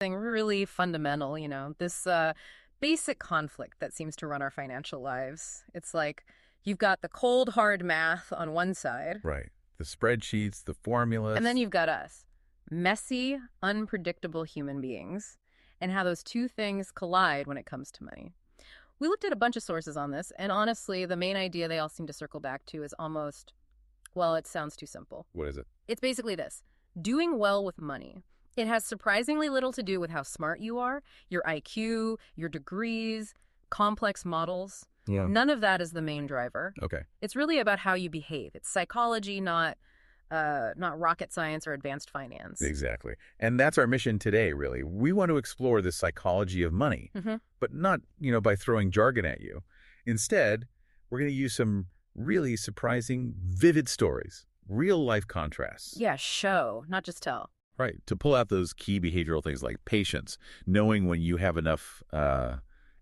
something really fundamental, this basic conflict that seems to run our financial lives. It's like you've got the cold, hard math on one side. Right. The spreadsheets, the formulas. And then you've got us, messy, unpredictable human beings, and how those two things collide when it comes to money. We looked at a bunch of sources on this, and honestly, the main idea they all seem to circle back to is almost, well, it sounds too simple. What is it? It's basically this: doing well with money. It has surprisingly little to do with how smart you are, your IQ, your degrees, complex models. Yeah. None of that is the main driver. Okay. It's really about how you behave. It's psychology, not rocket science or advanced finance. Exactly. And that's our mission today, really. We want to explore the psychology of money, but not, by throwing jargon at you. Instead, we're going to use some really surprising, vivid stories, real-life contrasts. Yeah, show, not just tell. Right. To pull out those key behavioral things like patience, knowing when you have enough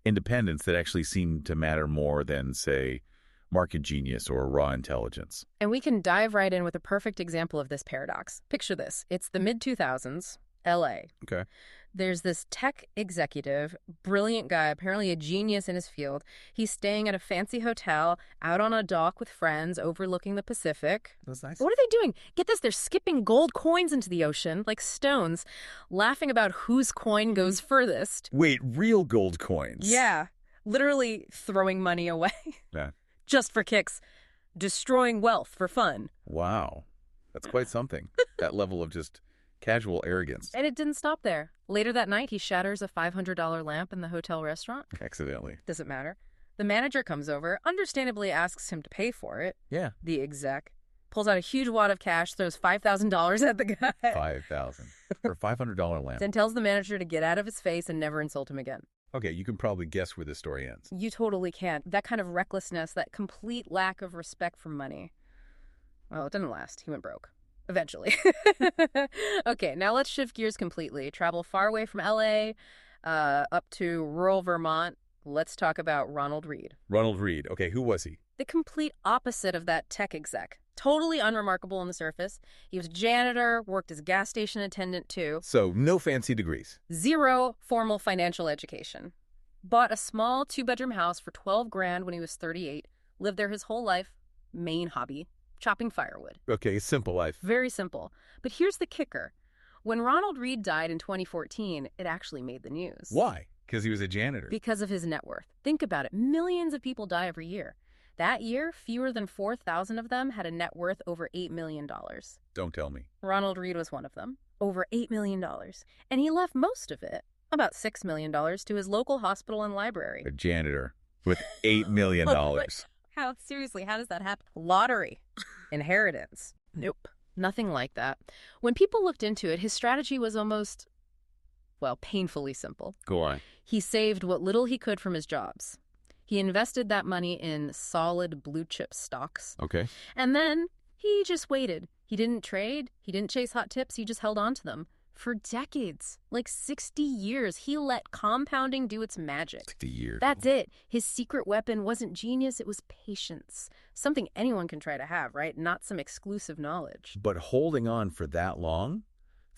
independence that actually seem to matter more than, say, market genius or raw intelligence. And we can dive right in with a perfect example of this paradox. Picture this. It's the mid-2000s, LA. Okay. There's this tech executive, brilliant guy, apparently a genius in his field. He's staying at a fancy hotel out on a dock with friends overlooking the Pacific. That's nice. What are they doing? Get this, they're skipping gold coins into the ocean like stones, laughing about whose coin goes furthest. Wait, real gold coins? Yeah, literally throwing money away. Yeah. Just for kicks, destroying wealth for fun. Wow. That's quite something. That level of just casual arrogance. And it didn't stop there. Later that night, he shatters a $500 lamp in the hotel restaurant. Accidentally. Doesn't matter. The manager comes over, understandably asks him to pay for it. Yeah. The exec pulls out a huge wad of cash, throws $5,000 at the guy. $5,000 for a $500 lamp. Then tells the manager to get out of his face and never insult him again. Okay, you can probably guess where this story ends. You totally can't. That kind of recklessness, that complete lack of respect for money. Well, it didn't last. He went broke. Eventually. Okay, now let's shift gears completely. Travel far away from LA, up to rural Vermont. Let's talk about Ronald Read. Ronald Read. Okay, who was he? The complete opposite of that tech exec. Totally unremarkable on the surface. He was a janitor, worked as a gas station attendant too. So, no fancy degrees. Zero formal financial education. Bought a small 2-bedroom house for $12,000 when he was 38. Lived there his whole life. Main hobby: chopping firewood. Okay, simple life. Very simple. But here's the kicker. When Ronald Read died in 2014, it actually made the news. Why? Because he was a janitor. Because of his net worth. Think about it. Millions of people die every year. That year, fewer than 4,000 of them had a net worth over $8 million. Don't tell me. Ronald Read was one of them. Over $8 million. And he left most of it, about $6 million, to his local hospital and library. A janitor with $8 million. Seriously, how does that happen? Lottery. Inheritance. Nope. Nothing like that. When people looked into it, his strategy was almost, painfully simple. Go on. He saved what little he could from his jobs. He invested that money in solid blue chip stocks. Okay. And then he just waited. He didn't trade. He didn't chase hot tips. He just held on to them. For decades, like 60 years, he let compounding do its magic. 60 years. That's it. His secret weapon wasn't genius, it was patience. Something anyone can try to have, right? Not some exclusive knowledge. But holding on for that long,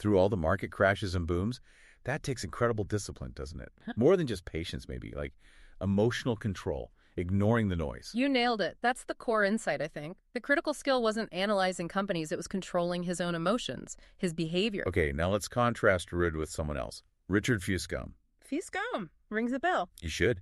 through all the market crashes and booms, that takes incredible discipline, doesn't it? More than just patience, maybe, like emotional control, ignoring the noise. You nailed it. That's the core insight, I think. The critical skill wasn't analyzing companies, it was controlling his own emotions, his behavior. Okay, now let's contrast Read with someone else. Richard Fuscom. Fuscom. Rings a bell. You should.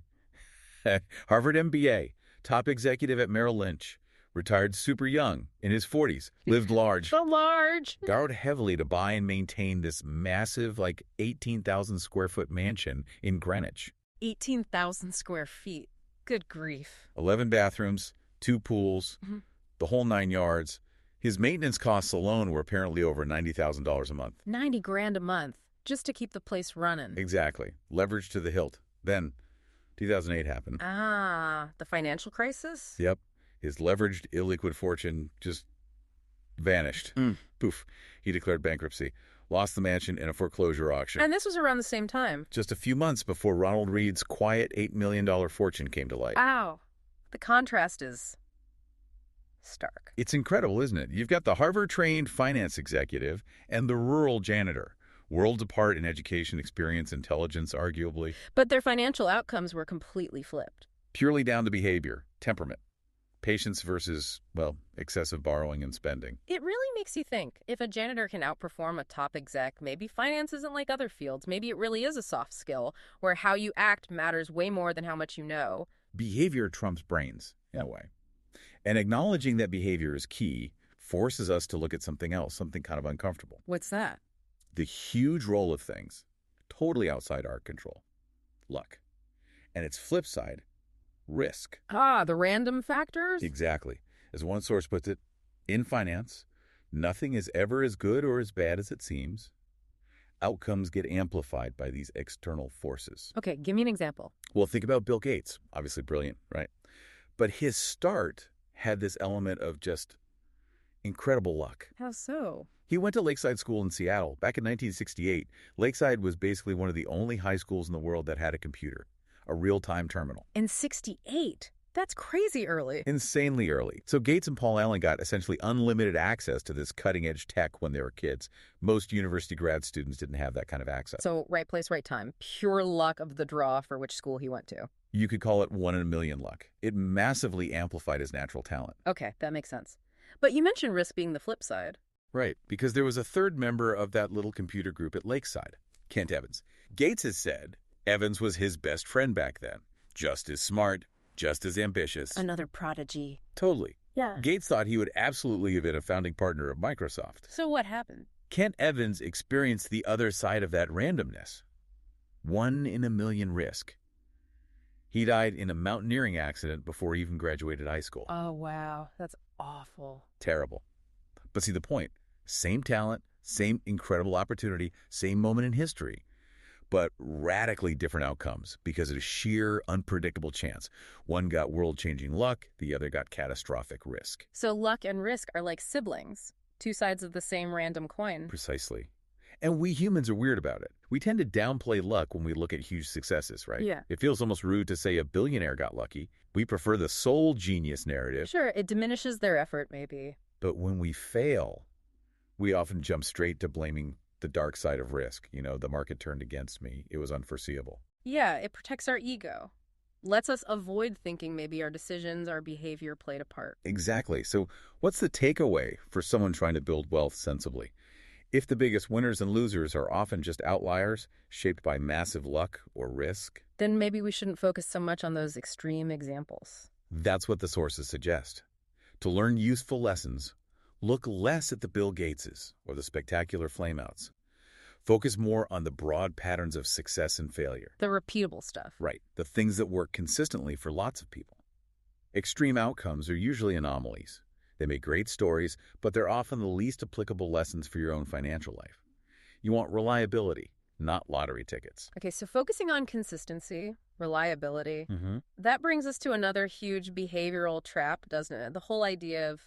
Harvard MBA, top executive at Merrill Lynch, retired super young, in his 40s, lived large. The large. Borrowed heavily to buy and maintain this massive, 18,000 square foot mansion in Greenwich. 18,000 square feet. Good grief. 11 bathrooms, 2 pools, the whole 9 yards. His maintenance costs alone were apparently over $90,000 a month. $90,000 a month, just to keep the place running. Exactly. Leverage to the hilt. Then, 2008 happened. The financial crisis? Yep. His leveraged, illiquid fortune just vanished. Poof. He declared bankruptcy. Lost the mansion in a foreclosure auction. And this was around the same time. Just a few months before Ronald Read's quiet $8 million fortune came to light. Wow. The contrast is stark. It's incredible, isn't it? You've got the Harvard-trained finance executive and the rural janitor. Worlds apart in education, experience, intelligence, arguably. But their financial outcomes were completely flipped. Purely down to behavior, temperament, patience versus, well, excessive borrowing and spending. It really makes you think. If a janitor can outperform a top exec, maybe finance isn't like other fields. Maybe it really is a soft skill where how you act matters way more than how much you know. Behavior trumps brains, in a way. And acknowledging that behavior is key forces us to look at something else, something kind of uncomfortable. What's that? The huge role of things, totally outside our control. Luck. And its flip side, risk. Ah, the random factors? Exactly. As one source puts it, in finance, nothing is ever as good or as bad as it seems. Outcomes get amplified by these external forces. Okay, give me an example. Well, think about Bill Gates. Obviously brilliant, right? But his start had this element of just incredible luck. How so? He went to Lakeside School in Seattle. Back in 1968, Lakeside was basically one of the only high schools in the world that had a computer, a real-time terminal. In 68? That's crazy early. Insanely early. So Gates and Paul Allen got essentially unlimited access to this cutting-edge tech when they were kids. Most university grad students didn't have that kind of access. So right place, right time. Pure luck of the draw for which school he went to. You could call it 1 in a million luck. It massively amplified his natural talent. Okay, that makes sense. But you mentioned risk being the flip side. Right, because there was a third member of that little computer group at Lakeside, Kent Evans. Gates has said Evans was his best friend back then. Just as smart, just as ambitious. Another prodigy. Totally. Yeah. Gates thought he would absolutely have been a founding partner of Microsoft. So what happened? Kent Evans experienced the other side of that randomness. 1 in a million risk. He died in a mountaineering accident before he even graduated high school. Oh, wow. That's awful. Terrible. But see the point. Same talent, same incredible opportunity, same moment in history, but radically different outcomes because of sheer unpredictable chance. One got world-changing luck, the other got catastrophic risk. So luck and risk are like siblings, two sides of the same random coin. Precisely. And we humans are weird about it. We tend to downplay luck when we look at huge successes, right? Yeah. It feels almost rude to say a billionaire got lucky. We prefer the sole genius narrative. Sure, it diminishes their effort, maybe. But when we fail, we often jump straight to blaming the dark side of risk. You know, the market turned against me. It was unforeseeable. Yeah, it protects our ego. Lets us avoid thinking maybe our decisions, our behavior played a part. Exactly. So what's the takeaway for someone trying to build wealth sensibly? If the biggest winners and losers are often just outliers shaped by massive luck or risk, then maybe we shouldn't focus so much on those extreme examples. that's what the sources suggest. To learn useful lessons, look less at the Bill Gateses or the spectacular flameouts. Focus more on the broad patterns of success and failure. The repeatable stuff. Right, the things that work consistently for lots of people. Extreme outcomes are usually anomalies. They make great stories, but they're often the least applicable lessons for your own financial life. You want reliability, not lottery tickets. Okay, so focusing on consistency, reliability, Mm-hmm. that brings us to another huge behavioral trap, doesn't it? The whole idea of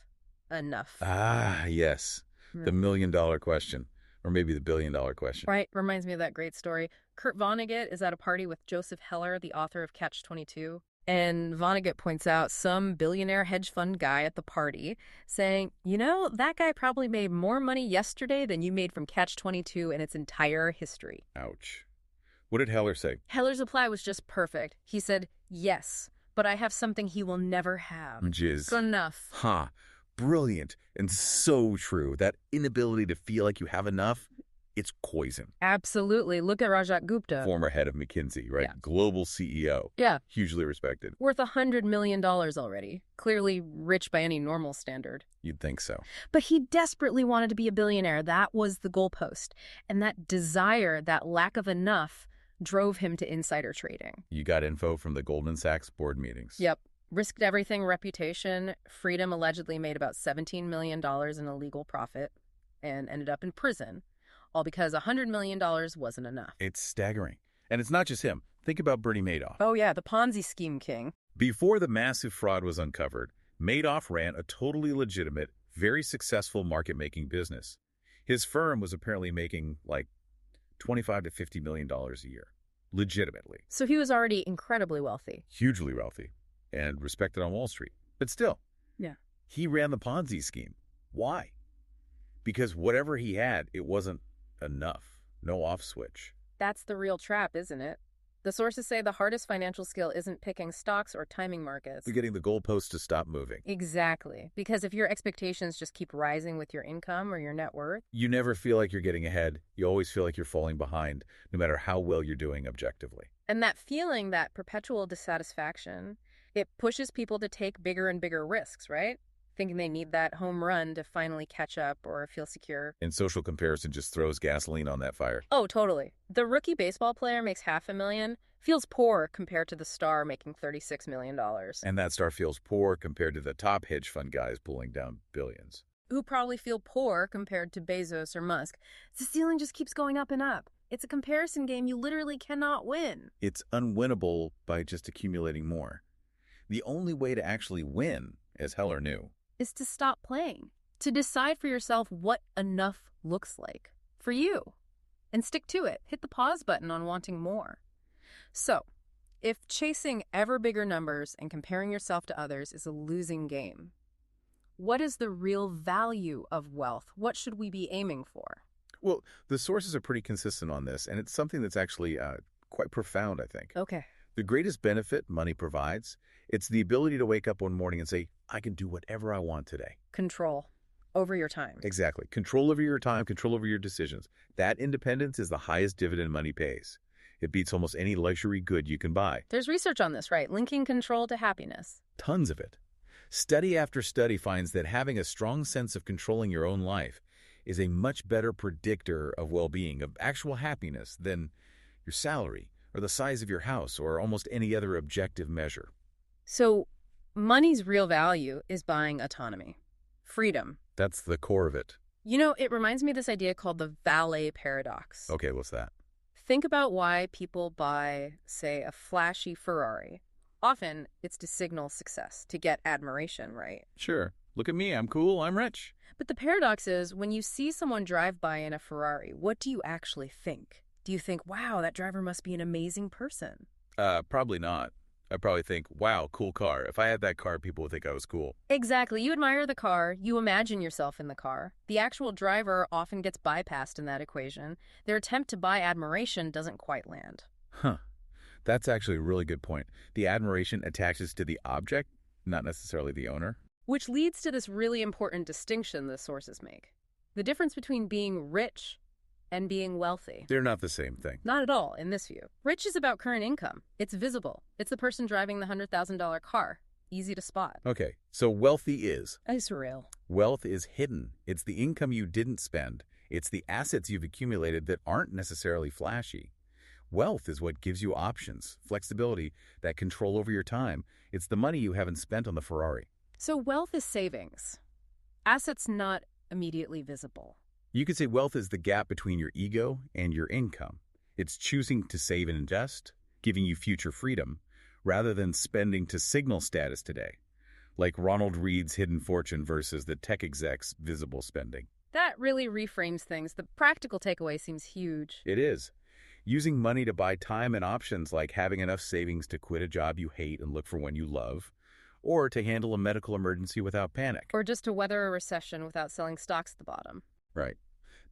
enough. Ah, yes. The $1 million question, or maybe the $1 billion question. Right, reminds me of that great story. Kurt Vonnegut is at a party with Joseph Heller, the author of Catch-22. And Vonnegut points out some billionaire hedge fund guy at the party saying, you know, that guy probably made more money yesterday than you made from Catch-22 in its entire history. Ouch. What did Heller say? Heller's reply was just perfect. He said, yes, but I have something he will never have. Jizz. Good enough. Ha. Brilliant. And so true. That inability to feel like you have enough, it's poison. Absolutely. Look at Rajat Gupta. Former head of McKinsey, right? Yeah. Global CEO. Yeah. Hugely respected. Worth $100 million already. Clearly rich by any normal standard. You'd think so. But he desperately wanted to be a billionaire. That was the goalpost. And that desire, that lack of enough, drove him to insider trading. You got info from the Goldman Sachs board meetings. Yep. Risked everything, reputation. Freedom allegedly made about $17 million in illegal profit and ended up in prison. All because $100 million wasn't enough. It's staggering. And it's not just him. Think about Bernie Madoff. Oh, yeah, the Ponzi scheme king. Before the massive fraud was uncovered, Madoff ran a totally legitimate, very successful market-making business. His firm was apparently making like $25 to $50 million a year. Legitimately. So he was already incredibly wealthy. Hugely wealthy. And respected on Wall Street. But still. Yeah. He ran the Ponzi scheme. Why? Because whatever he had, it wasn't enough. No off switch. That's the real trap, isn't it? The sources say the hardest financial skill isn't picking stocks or timing markets. You're getting the goalposts to stop moving. Exactly. Because if your expectations just keep rising with your income or your net worth, You never feel like you're getting ahead. You always feel like you're falling behind, no matter how well you're doing objectively. and that feeling, that perpetual dissatisfaction, it pushes people to take bigger and bigger risks, right? Thinking they need that home run to finally catch up or feel secure. And social comparison just throws gasoline on that fire. Oh, totally. The rookie baseball player makes $500,000, feels poor compared to the star making $36 million. And that star feels poor compared to the top hedge fund guys pulling down billions. Who probably feel poor compared to Bezos or Musk. The ceiling just keeps going up and up. It's a comparison game you literally cannot win. It's unwinnable by just accumulating more. The only way to actually win, as Heller knew, Is to stop playing, to decide for yourself what enough looks like for you, and stick to it. Hit the pause button on wanting more. So, if chasing ever bigger numbers and comparing yourself to others is a losing game, what is the real value of wealth? What should we be aiming for? well, the sources are pretty consistent on this, and it's something that's actually quite profound, I think. Okay. The greatest benefit money provides, it's the ability to wake up one morning and say, I can do whatever I want today. Control over your time. Exactly. Control over your time, control over your decisions. That independence is the highest dividend money pays. It beats almost any luxury good you can buy. There's research on this, right? Linking control to happiness. Tons of it. Study after study finds that having a strong sense of controlling your own life is a much better predictor of well-being, of actual happiness, than your salary or the size of your house or almost any other objective measure. So, money's real value is buying autonomy, freedom. That's the core of it. You know, it reminds me of this idea called the valet paradox. Okay, what's that? Think about why people buy, say, a flashy Ferrari. Often, it's to signal success, to get admiration, right? Sure. Look at me. I'm cool. I'm rich. But the paradox is, when you see someone drive by in a Ferrari, what do you actually think? Do you think, wow, that driver must be an amazing person? Probably not. I probably think, wow, cool car. If I had that car, people would think I was cool. Exactly. You admire the car. You imagine yourself in the car. The actual driver often gets bypassed in that equation. Their attempt to buy admiration doesn't quite land. Huh. That's actually a really good point. The admiration attaches to the object, not necessarily the owner. Which leads to this really important distinction the sources make. The difference between being rich and being wealthy. They're not the same thing. Not at all, in this view. Rich is about current income. It's visible. It's the person driving the $100,000 car. Easy to spot. Okay, so wealthy is. It's real. Wealth is hidden. It's the income you didn't spend. It's the assets you've accumulated that aren't necessarily flashy. Wealth is what gives you options, flexibility, that control over your time. It's the money you haven't spent on the Ferrari. So wealth is savings. Assets not immediately visible. You could say wealth is the gap between your ego and your income. It's choosing to save and invest, giving you future freedom, rather than spending to signal status today, like Ronald Reed's hidden fortune versus the tech exec's visible spending. That really reframes things. The practical takeaway seems huge. It is. Using money to buy time and options like having enough savings to quit a job you hate and look for one you love, or to handle a medical emergency without panic. Or just to weather a recession without selling stocks at the bottom. Right.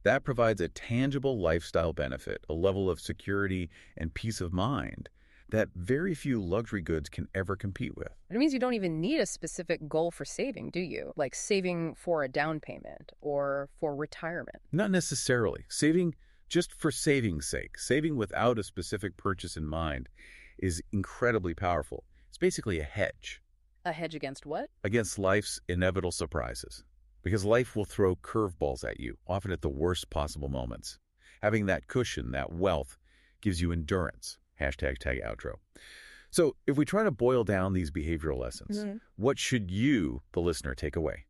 That provides a tangible lifestyle benefit, a level of security and peace of mind that very few luxury goods can ever compete with. It means you don't even need a specific goal for saving, do you? Like saving for a down payment or for retirement. Not necessarily. Saving just for saving's sake, saving without a specific purchase in mind, is incredibly powerful. It's basically a hedge. A hedge against what? Against life's inevitable surprises. Because life will throw curveballs at you, often at the worst possible moments. Having that cushion, that wealth, gives you endurance. Hashtag tag outro. So if we try to boil down these behavioral lessons, what should you, the listener, take away?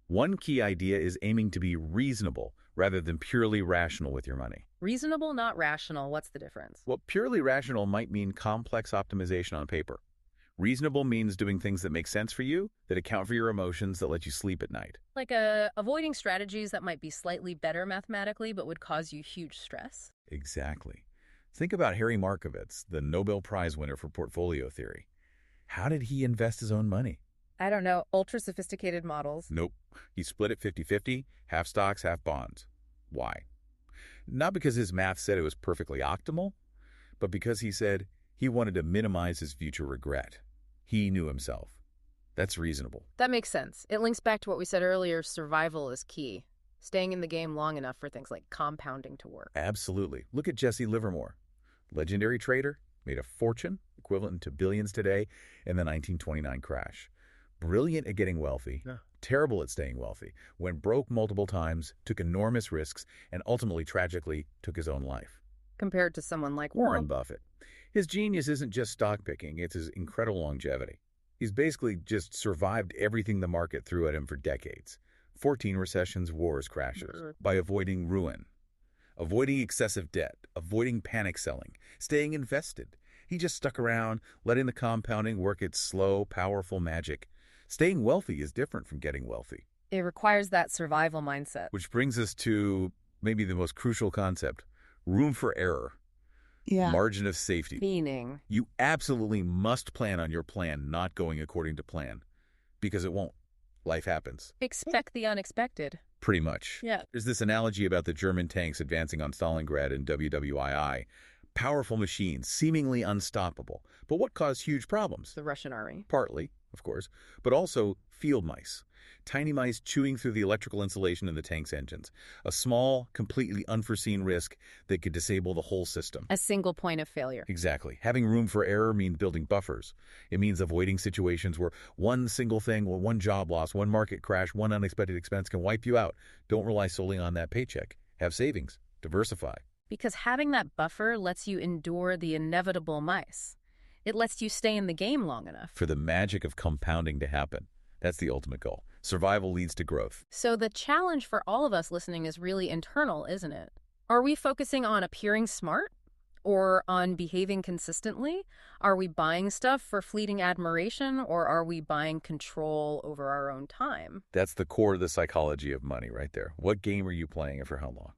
One key idea is aiming to be reasonable rather than purely rational with your money. Reasonable, not rational. What's the difference? Well, purely rational might mean complex optimization on paper. Reasonable means doing things that make sense for you, that account for your emotions, that let you sleep at night. Like avoiding strategies that might be slightly better mathematically but would cause you huge stress. Exactly. Think about Harry Markowitz, the Nobel Prize winner for portfolio theory. How did he invest his own money? I don't know, ultra-sophisticated models. Nope. He split it 50-50, half stocks, half bonds. Why? Not because his math said it was perfectly optimal, but because he said he wanted to minimize his future regret. He knew himself. That's reasonable. That makes sense. It links back to what we said earlier, survival is key. Staying in the game long enough for things like compounding to work. Absolutely. Look at Jesse Livermore. Legendary trader, made a fortune, equivalent to billions today, in the 1929 crash. Brilliant at getting wealthy, terrible at staying wealthy, went broke multiple times, took enormous risks, and ultimately, tragically, took his own life. Compared to someone like Warren Buffett. His genius isn't just stock picking, it's his incredible longevity. He's basically just survived everything the market threw at him for decades. 14 recessions, wars, crashes, by avoiding ruin, avoiding excessive debt, avoiding panic selling, staying invested. He just stuck around, letting the compounding work its slow, powerful magic. Staying wealthy is different from getting wealthy. It requires that survival mindset. Which brings us to maybe the most crucial concept, room for error. Yeah. Margin of safety. Meaning? You absolutely must plan on your plan not going according to plan, because it won't. Life happens. Expect the unexpected. Pretty much. Yeah. There's this analogy about the German tanks advancing on Stalingrad in WWII. Powerful machines, seemingly unstoppable. But what caused huge problems? The Russian army. Partly, of course, but also field mice. Tiny mice chewing through the electrical insulation in the tank's engines. A small, completely unforeseen risk that could disable the whole system. A single point of failure. Exactly. Having room for error means building buffers. It means avoiding situations where one single thing, one job loss, one market crash, one unexpected expense can wipe you out. Don't rely solely on that paycheck. Have savings. Diversify. Because having that buffer lets you endure the inevitable mice. It lets you stay in the game long enough. For the magic of compounding to happen. That's the ultimate goal. Survival leads to growth. So the challenge for all of us listening is really internal, isn't it? Are we focusing on appearing smart? Or on behaving consistently? Are we buying stuff for fleeting admiration? Or are we buying control over our own time? That's the core of the psychology of money right there. What game are you playing and for how long?